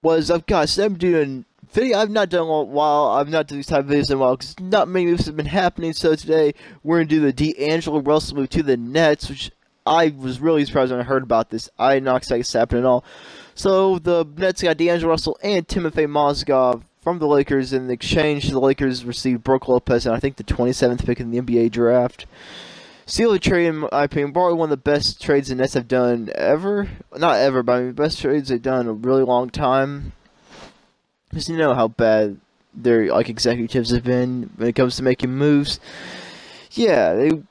was I've got I'm doing video. I've not done a while. I've not done these type of videos in a while because not many moves have been happening. So today we're gonna do the D'Angelo Russell move to the Nets, which I was really surprised when I heard about this. I did not expect this to happen at all. So the Nets got D'Angelo Russell and Timofey Mozgov from the Lakers. In exchange, the Lakers received Brook Lopez and I think the 27th pick in the NBA draft. Seal the trade, in my opinion, probably one of the best trades the Nets have done ever. Not ever, but I mean, best trades they've done in a really long time. Because you know how bad their executives have been when it comes to making moves. Yeah, they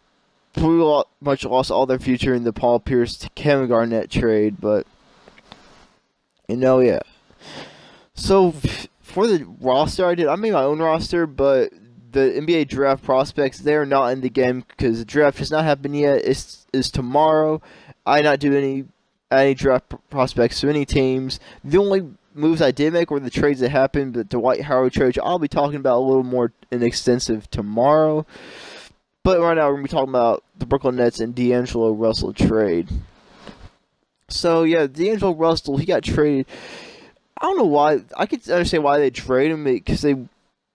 pretty much lost all their future in the Paul Pierce to Kevin Garnett trade, but yeah. So for the roster, I made my own roster, but the NBA draft prospects, they're not in the game because the draft has not happened yet. It's tomorrow. I not do any draft prospects to any teams. The only moves I did make were the trades that happened, but the Dwight Howard trade, which I'll be talking about a little more in extensive tomorrow. But right now we're going to be talking about the Brooklyn Nets and D'Angelo Russell trade. So yeah, D'Angelo Russell, he got traded. I don't know why. I can understand why they traded him because they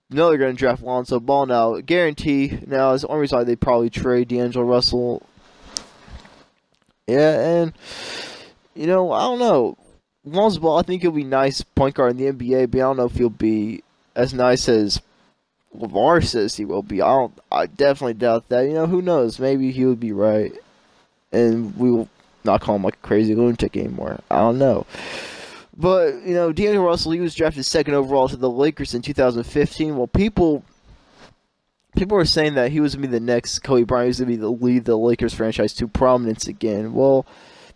know they're going to draft Lonzo Ball now. Guarantee now is the only reason why they probably trade D'Angelo Russell. Yeah, and I don't know. Lonzo Ball, I think he'll be nice point guard in the NBA, but I don't know if he'll be as nice as LeVar says he will be. I definitely doubt that. Who knows? Maybe he would be right, and we will not call him like a crazy lunatic anymore. I don't know. But, D'Angelo Russell, he was drafted second overall to the Lakers in 2015. Well, people were saying that he was going to be the next Kobe Bryant. He was going to lead the Lakers franchise to prominence again. Well,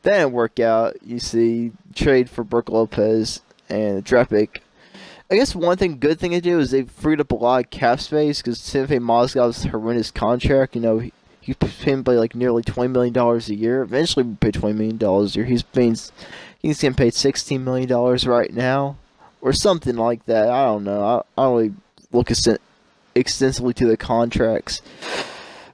that didn't work out. You see, trade for Brook Lopez and the draft pick. I guess one good thing to do is they freed up a lot of cap space because Timofey Mozgov's horrendous contract. He paid like nearly $20 million a year. Eventually, we pay $20 million a year. He's getting paid $16 million right now, or something like that. I don't know. I don't really look extensively to the contracts,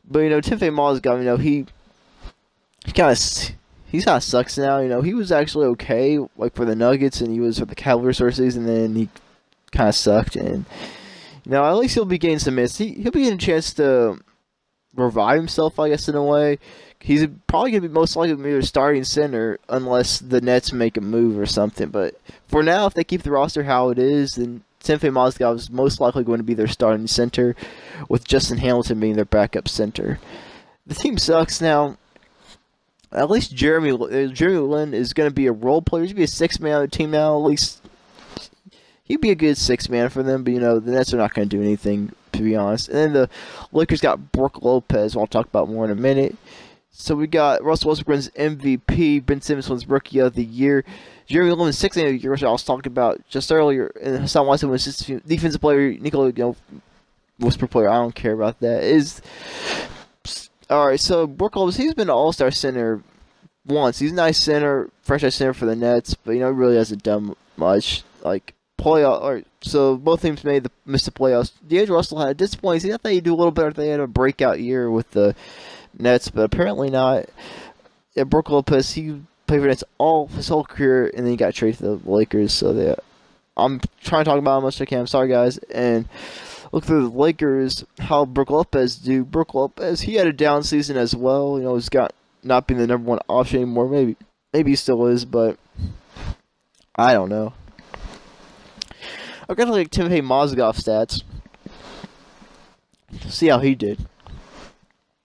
but Timofey Mozgov, he kind of sucks now. He was actually okay like for the Nuggets, and he was for the Cavaliers for a season, and then he kind of sucked. And at least he'll be getting some minutes. He'll be getting a chance to revive himself, I guess, in a way. He's probably going to be most likely their starting center unless the Nets make a move or something. But for now, if they keep the roster how it is, then Timofey Mozgov is most likely going to be their starting center, with Justin Hamilton being their backup center. The team sucks now. At least Jeremy Lin is going to be a role player. He's going to be a six-man on the team now. At least he'd be a good six-man for them. But, the Nets are not going to do anything, to be honest. And then the Lakers got Brook Lopez, I'll talk about more in a minute. So we got Russell Westbrook's MVP, Ben Simmons wins Rookie of the Year, Jeremy Lin wins Sixth Man of the Year, which I was talking about just earlier, and Hassan Whiteside wins Defensive Player, Nikola Westbrook player. I don't care about that. Alright, so Brook Lopez, he's been an All-Star center once. He's a nice center, franchise center for the Nets, but he really hasn't done much. So both teams missed the playoffs. D'Angelo Russell had a disappointing season. I thought he'd do a little better if they had a breakout year with the Nets, but apparently not. Yeah, Brook Lopez, he played for Nets his whole career, and then he got traded to the Lakers. So I'm trying to talk about how much I can. I'm sorry, guys. And look for the Lakers, how Brook Lopez do. Brook Lopez, he had a down season as well. He's got not being the number one option anymore. Maybe he still is, but I don't know. I've got to look at Timofey Mozgov stats. See how he did.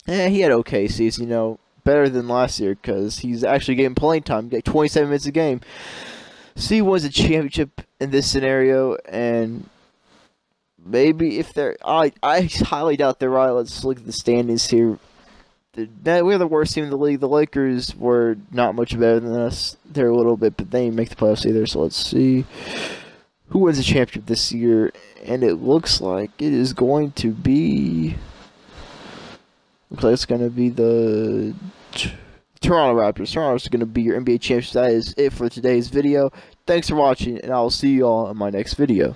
He had okay season, better than last year because he's actually getting playing time, get 27 minutes a game. So he wins a championship in this scenario, and maybe if they're, I highly doubt they're right. Let's look at the standings here. We're the worst team in the league. The Lakers were not much better than us. They're a little bit, but they didn't make the playoffs either. So let's see who wins the championship this year, and it looks like it is going to be. Looks like it's going to be the Toronto Raptors. Toronto's going to be your NBA champions. That is it for today's video. Thanks for watching, and I will see you all in my next video.